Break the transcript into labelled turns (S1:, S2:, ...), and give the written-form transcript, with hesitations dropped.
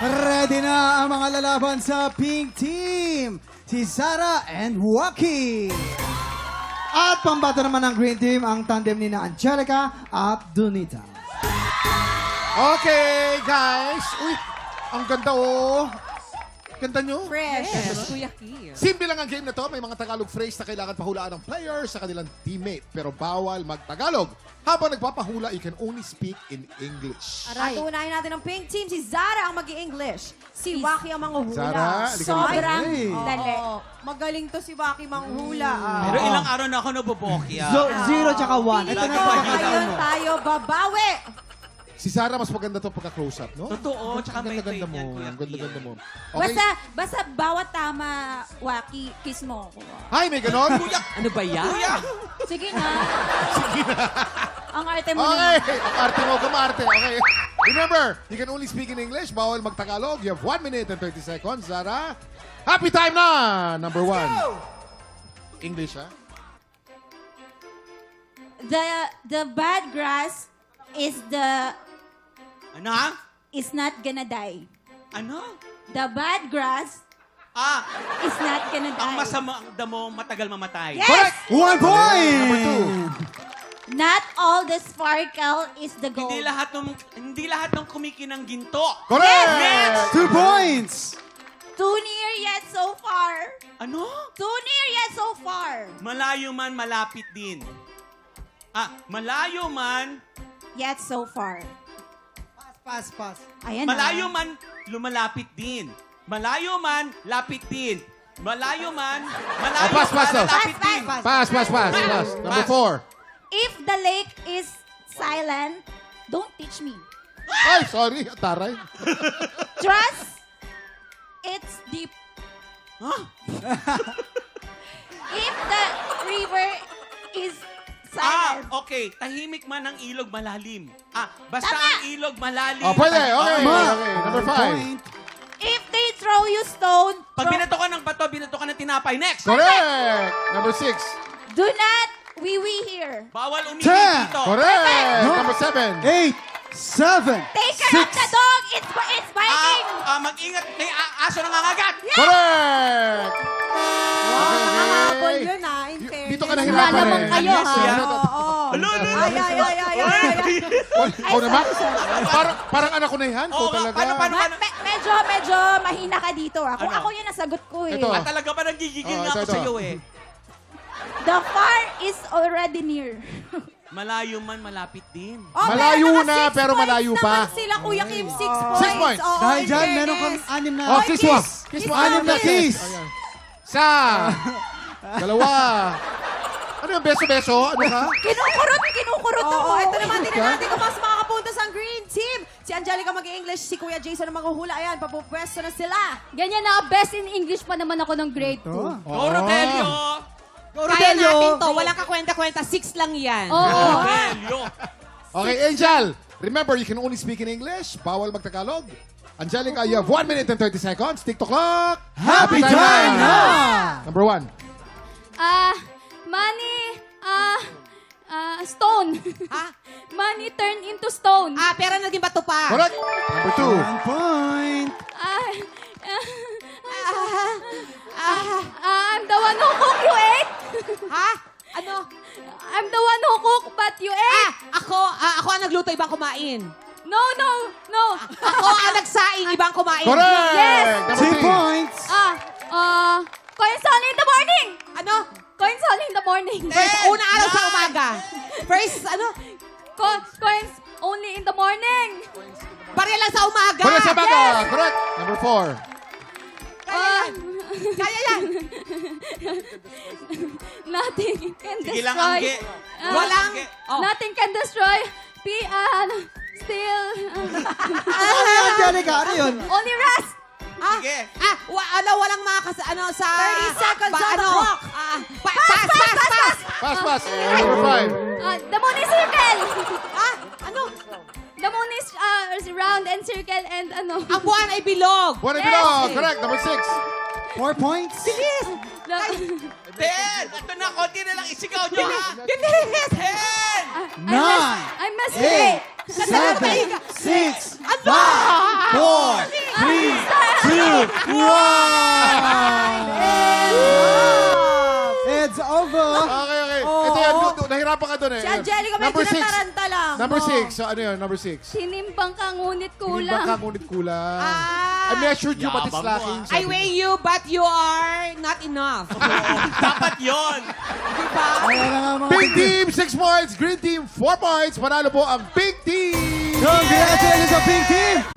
S1: Ready na ang mga lalaban sa Pink Team, si Sarah and Waki. At pambato naman ng Green Team, ang tandem ni na Angelica at Donita.
S2: Okay, guys. Uy, ang ganda oh. Ganda nyo.
S3: Fresh.
S4: Yes, Kuya Kim.
S2: Simple lang ang game na to. May mga Tagalog phrase na kailangan pahulaan ng player sa kanilang teammate. Pero bawal mag-Tagalog. Habang nagpapahula, you can only speak in English.
S3: At unahin natin ang Pink Team, si Zara ang mag-i-English. Si Waki ang manguhula.
S2: Zara, halika
S3: Sobrang
S1: dito.
S3: dali. Magaling to si Waki manghula.
S4: Pero ilang araw na ako nabobokya.
S1: 0 tsaka 1. Ito na
S3: Ito
S1: yung
S3: ngayon tayo babawi.
S2: Si Sarah, mas maganda to pagka-close up, no?
S4: Totoo, tsaka may
S2: Ganda-ganda
S4: tape
S2: mo.
S4: yan, Kuya
S2: Ang ganda-ganda
S4: Kim.
S2: mo. Okay.
S5: Basta bawat tama, Waki, kiss mo ako.
S2: Hi, may ganon?
S4: Ano ba yan? Kuya!
S5: Sige na. Ang arte mo
S2: Okay.
S5: naman.
S2: Ang arte mo, kumarte. Okay. Remember, you can only speak in English. Bawal mag-Tagalog. You have 1 minute and 30 seconds. Zara, happy time na! Number 1. English, ha?
S5: The bad grass is
S4: Ano?
S5: not gonna die.
S4: Ano?
S5: The bad grass
S4: Ah,
S5: is not gonna die.
S4: ang masamang damo matagal mamatay.
S5: Yes!
S2: Correct!
S1: 1 point!
S2: Number 2.
S5: Not all the sparkle is the gold.
S4: Hindi lahat ng kumikinang ginto.
S2: Correct!
S4: Next!
S1: 2 points!
S5: Too near yet so far.
S4: Ano?
S5: Too near yet so far.
S4: Malayo man, malapit din. Malayo man,
S5: Yet so far.
S1: Pass.
S5: Ayan
S4: malayo
S5: na.
S4: man, lumalapit din. Malayo man, lapit din. Malayo man, malayo
S2: pass
S4: man,
S2: daw.
S4: lapit din.
S2: Pass. Number 4.
S5: If the lake is silent, don't teach me.
S2: Ay, sorry. Taray.
S5: Trust, it's deep.
S4: Huh?
S5: If the river is silent,
S4: Okay. Tahimik man ang ilog malalim. Basta
S5: Tama.
S4: ang ilog malalim.
S2: Oh, pwede. Okay.
S1: Ma.
S2: Okay. Number 5.
S1: Point.
S5: if they throw you stone,
S4: Pag binato ka ng bato, binato ka ng tinapay. Next!
S2: Correct! Number 6.
S5: do not wee here.
S4: Bawal umigil
S1: Ten.
S4: dito.
S2: Correct!
S1: No.
S2: Number 7.
S1: 8, 7,
S5: Take care of the dog. It's biting.
S4: Mag-ingat. May aso nangangagat.
S2: Correct!
S3: Nakakabol yun in fairness.
S2: Dito ka nahirapan
S5: Lalamang
S2: eh.
S5: kayo,
S2: Yes,
S5: ha?
S2: yeah.
S3: Oo.
S4: Alo.
S3: Ay.
S2: Ikaw naman? Parang anak ko na yan. Ikaw
S4: Oo nga,
S2: talaga.
S4: paano?
S5: Medyo mahina ka dito. Kung
S4: Ano?
S5: ako yung nasagot ko eh.
S2: Ito.
S4: Talaga ba nanggigigil
S2: Oh,
S4: nga ako
S2: ito.
S4: sa'yo eh.
S5: The far is already near.
S4: Malayo man, malapit din.
S2: Malayo na, pero malayo pa.
S3: Naman sila, Kuya Kim, 6 points.
S2: 6 points.
S3: Oo,
S1: Dahil
S3: in
S1: dyan,
S3: fairness.
S1: meron kang 6 na.
S2: Oh, kiss mo. Kiss mo.
S1: 6 na kiss.
S2: Ayan. Isa. Dalawa. Ano yung beso-beso? Ano ka?
S5: Kinukurot
S3: Oo,
S5: ako.
S3: ito naman din natin kung mas makakapunta sa Green Team. Si Angelica mag-English, si Kuya Jason ang maghuhula. Ayan, papupwesto na sila.
S5: Ganyan na, best in English pa naman ako ng grade 2.
S1: Ito.
S4: Go, Rodelio!
S3: Kaya natin to. Walang kakwenta-kwenta. 6 lang yan.
S5: Oo.
S4: Rodelio!
S2: Okay, Angel. Remember, you can only speak in English. Bawal mag-Tagalog. Angelica, you have 1 minute and 30 seconds. TikTok clock.
S1: Happy time na!
S2: Number 1.
S5: Money, stone.
S3: Ha?
S5: Money turned into stone.
S3: Pera naging bato pa.
S2: Correct. Number 2.
S1: 1 point.
S5: I'm the one who cook, you ate.
S3: Ha? Ano?
S5: I'm the one who cook, but you ate.
S3: Ako ang nagluto, ibang kumain.
S5: No.
S3: Ako ang nagsaing, ibang kumain.
S2: Correct.
S5: Yes.
S2: Number
S1: 2
S2: 3.
S1: points.
S5: Coins only in the morning.
S3: Ano?
S5: Coins only in the morning.
S3: First, unang araw sa umaga. First, ano?
S5: Coins only in the morning.
S3: Barya lang sa umaga.
S2: Wala sa baga. Correct. Number 4.
S3: Kaya yan.
S5: Nothing can
S4: Sige lang,
S5: destroy.
S4: Angge.
S3: Walang... Oh.
S5: Nothing can destroy. Still.
S1: Angelica, ano yun?
S5: Only rest.
S4: Sige.
S3: Walang sa...
S5: 30 seconds on the clock.
S3: Pass.
S2: Pass. Number 5.
S5: The moon is circle.
S3: Ano?
S5: The moon is round and circle and ano.
S3: Ang buwan ay bilog.
S2: One and
S5: Yes.
S2: below. Correct. Number 6.
S1: 4 points.
S4: Ten! Ito na, konti na lang isigaw nyo, ha?
S3: Bilis!
S4: Ten!
S5: I must
S1: 8, 7, 6, 5, 4, It's over.
S2: Okay.
S3: Oo.
S2: Ito yan, nahirapan ka doon eh.
S3: Si Angelica medyo
S2: Number 6.
S3: nataranta lang.
S2: Number
S3: Oo.
S2: 6. So, ano yun? Number 6.
S5: Tinimbang ka ngunit
S2: Hindi
S5: kulang.
S2: ka ngunit kulang.
S3: Ah.
S2: I measured you, but it's
S4: Yabang mo,
S2: lacking.
S3: I weigh you, but you are not enough.
S4: Dapat yon.
S3: Diba?
S1: Ayan na nga mga
S2: Pink Team, 6 points. Green Team, 4 points. Panalo po ang Pink Team.
S1: Congratulations sa Pink Team!